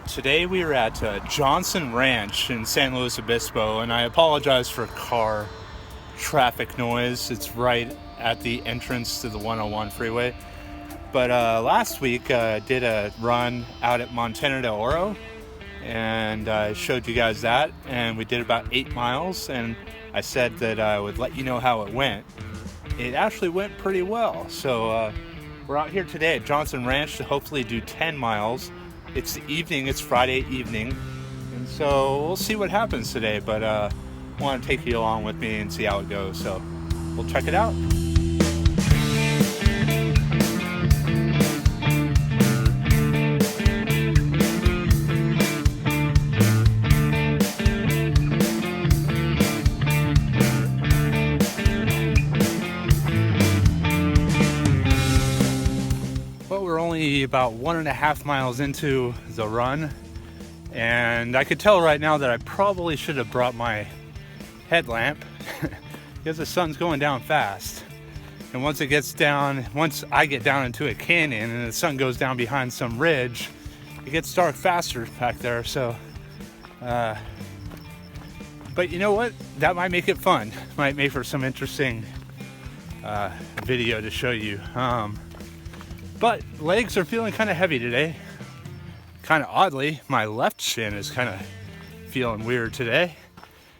Today we are at Johnson Ranch in San Luis Obispo, and I apologize for car traffic noise. It's right at the entrance to the 101 freeway. But last week I did a run out at Montana de Oro, and I showed you guys that, and we did about 8 miles, and I said that I would let you know how it went. It actually went pretty well. So we're out here today at Johnson Ranch to hopefully do 10 miles. It's the evening, it's Friday evening, and so we'll see what happens today, but I want to take you along with me and see how it goes, so we'll check it out. We're only about 1.5 miles into the run, and I could tell right now that I probably should have brought my headlamp because the sun's going down fast, and once I get down into a canyon and the sun goes down behind some ridge, it gets dark faster back there. So but you know what, that might make it fun, might make for some interesting video to show you. But legs are feeling kind of heavy today. Kind of oddly, my left shin is kind of feeling weird today.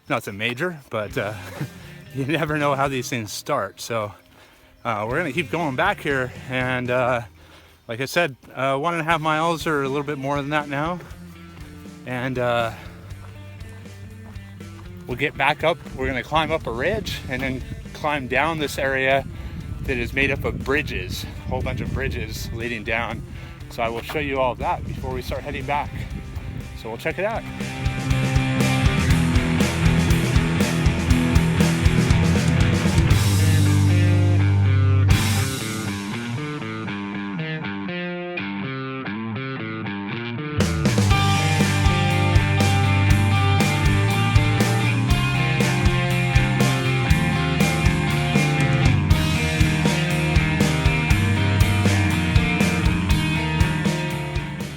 Nothing major, but you never know how these things start. So we're gonna keep going back here, and like I said, 1.5 miles or a little bit more than that now. And we'll get back up. We're gonna climb up a ridge and then climb down this area that is made up of bridges, a whole bunch of bridges leading down. So I will show you all of that before we start heading back. So we'll check it out.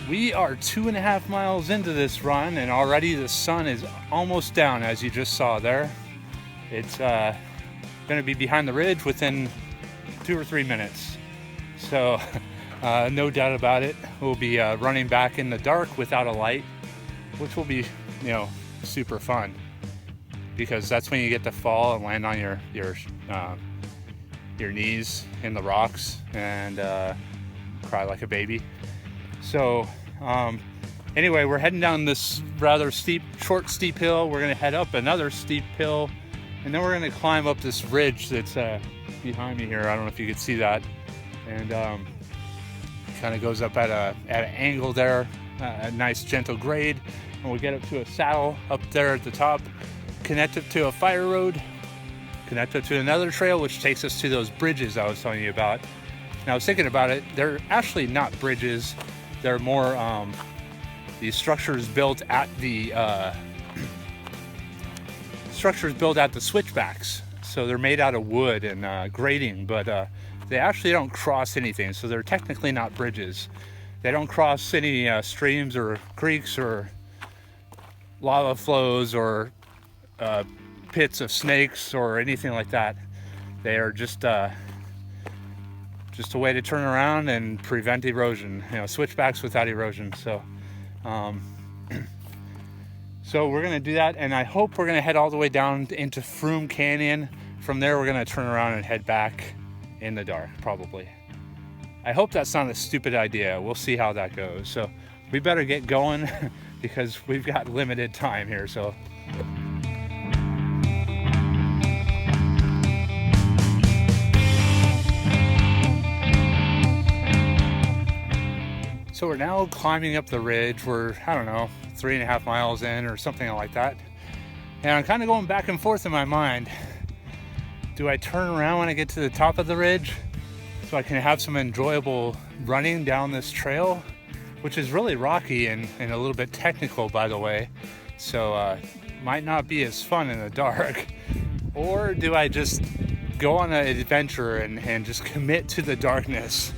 We are 2.5 miles into this run, and already the sun is almost down, as you just saw there. It's going to be behind the ridge within 2 or 3 minutes. So no doubt about it, we'll be running back in the dark without a light, which will be, super fun, because that's when you get to fall and land on your knees in the rocks and cry like a baby. So anyway, we're heading down this rather steep hill. We're going to head up another steep hill, and then we're going to climb up this ridge that's behind me here. I don't know if you can see that, and kind of goes up at an angle there, a nice gentle grade, and we get up to a saddle up there at the top, connect up to a fire road, connect up to another trail, which takes us to those bridges I was telling you about. And I was thinking about it, they're actually not bridges. They're more these structures built at the switchbacks. So they're made out of wood and grating, but they actually don't cross anything. So they're technically not bridges. They don't cross any streams or creeks or lava flows or pits of snakes or anything like that. They are just a way to turn around and prevent erosion, switchbacks without erosion. So so we're going to do that, and I hope we're going to head all the way down into Froome Canyon. From there, we're going to turn around and head back in the dark, probably. I hope that's not a stupid idea. We'll see how that goes. So we better get going because we've got limited time here. So we're now climbing up the ridge. We're, 3.5 miles in or something like that. And I'm kind of going back and forth in my mind. Do I turn around when I get to the top of the ridge so I can have some enjoyable running down this trail, which is really rocky and a little bit technical, by the way. So might not be as fun in the dark. Or do I just go on an adventure and just commit to the darkness?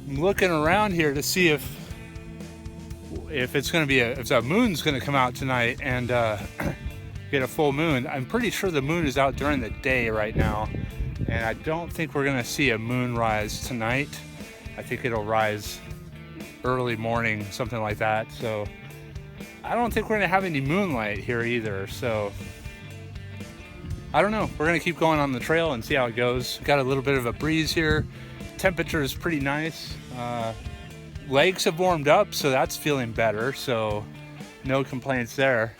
I'm looking around here to see if if it's going to be if the moon's going to come out tonight and get a full moon. I'm pretty sure the moon is out during the day right now, and I don't think we're going to see a moon rise tonight. I think it'll rise early morning, something like that. So I don't think we're going to have any moonlight here either. So I don't know. We're going to keep going on the trail and see how it goes. Got a little bit of a breeze here. Temperature is pretty nice. Legs have warmed up, so that's feeling better. So no complaints there.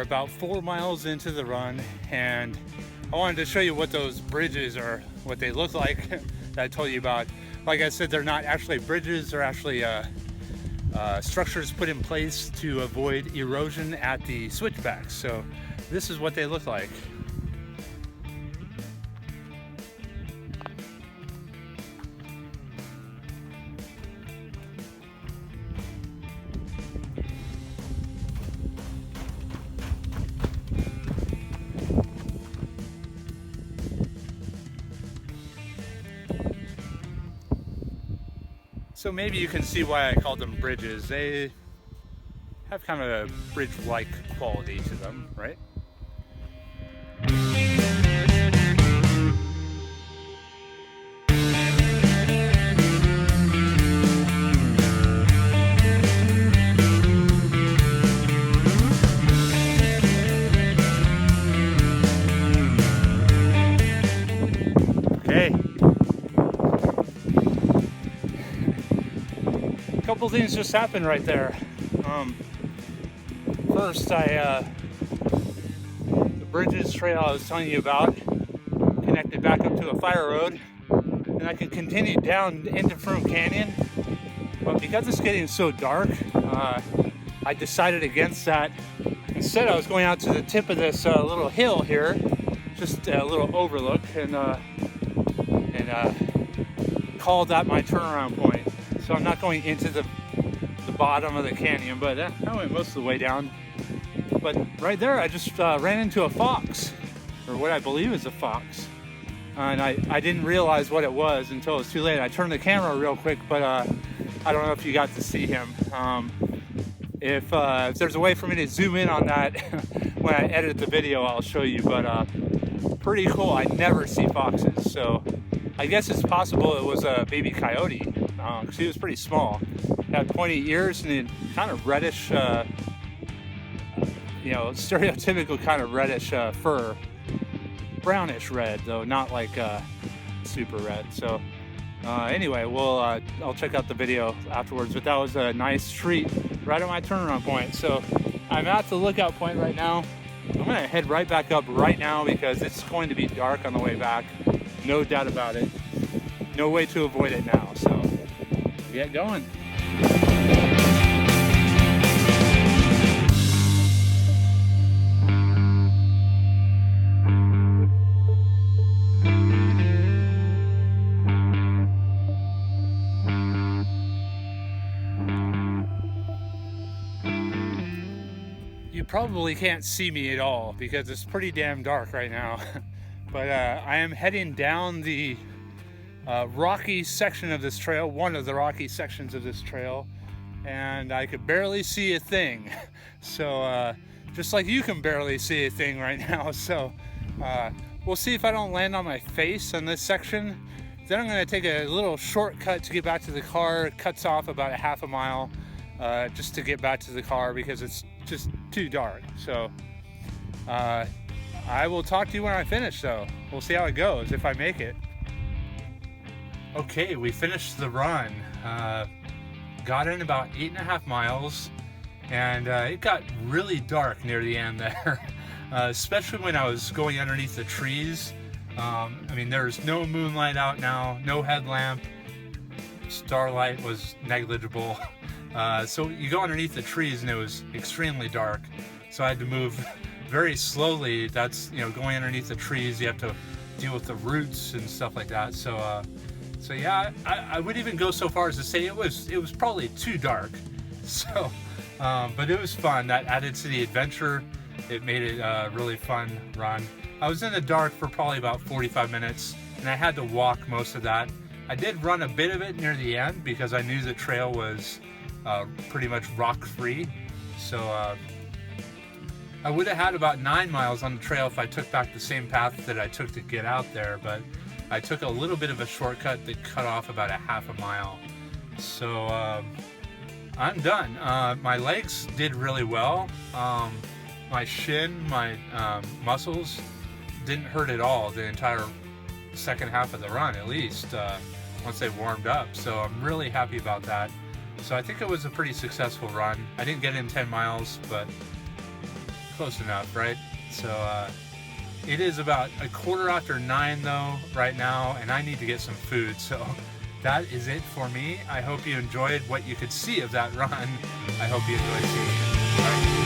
About 4 miles into the run, and I wanted to show you what those bridges are, what they look like that I told you about. Like I said, they're not actually bridges, they're actually structures put in place to avoid erosion at the switchbacks. So this is what they look like. So maybe you can see why I called them bridges. They have kind of a bridge-like quality to them, right? Okay. Couple things just happened right there. First, the bridges trail I was telling you about connected back up to a fire road, and I could continue down into Froome Canyon, but because it's getting so dark, I decided against that. Instead, I was going out to the tip of this little hill here, just a little overlook, and called that my turnaround point. So I'm not going into the bottom of the canyon, but I went most of the way down. But right there, I just ran into a fox, or what I believe is a fox. And I didn't realize what it was until it was too late. I turned the camera real quick, but I don't know if you got to see him. If there's a way for me to zoom in on that when I edit the video, I'll show you. But pretty cool. I never see foxes, so I guess it's possible it was a baby coyote, because he was pretty small. He had pointy ears and kind of reddish, stereotypical kind of reddish fur. Brownish red, though, not like super red. So anyway, I'll check out the video afterwards, but that was a nice treat right at my turnaround point. So I'm at the lookout point right now. I'm gonna head right back up right now because it's going to be dark on the way back. No doubt about it. No way to avoid it now, so get going. You probably can't see me at all because it's pretty damn dark right now. But I am heading down the rocky section of this trail, one of the rocky sections of this trail, and I could barely see a thing. So just like you can barely see a thing right now. So we'll see if I don't land on my face on this section. Then I'm going to take a little shortcut to get back to the car. It cuts off about a half a mile just to get back to the car because it's just too dark. So I will talk to you when I finish, though. We'll see how it goes, if I make it. Okay, we finished the run. Got in about 8.5 miles, and it got really dark near the end there, especially when I was going underneath the trees. I mean, there's no moonlight out now, no headlamp, starlight was negligible. So you go underneath the trees and it was extremely dark. So I had to move very slowly. That's, you know, going underneath the trees, you have to deal with the roots and stuff like that. So yeah, I would even go so far as to say it was probably too dark. So, but it was fun. That added to the adventure. It made it a really fun run. I was in the dark for probably about 45 minutes, and I had to walk most of that. I did run a bit of it near the end because I knew the trail was pretty much rock-free. So I would have had about 9 miles on the trail if I took back the same path that I took to get out there, but I took a little bit of a shortcut that cut off about a half a mile. So I'm done. My legs did really well. My shin, my muscles didn't hurt at all the entire second half of the run, at least once they warmed up. So I'm really happy about that. So I think it was a pretty successful run. I didn't get in 10 miles, but close enough, right? So it is about 9:15 though right now, and I need to get some food. So that is it for me. I hope you enjoyed what you could see of that run. I hope you enjoyed seeing it. All right.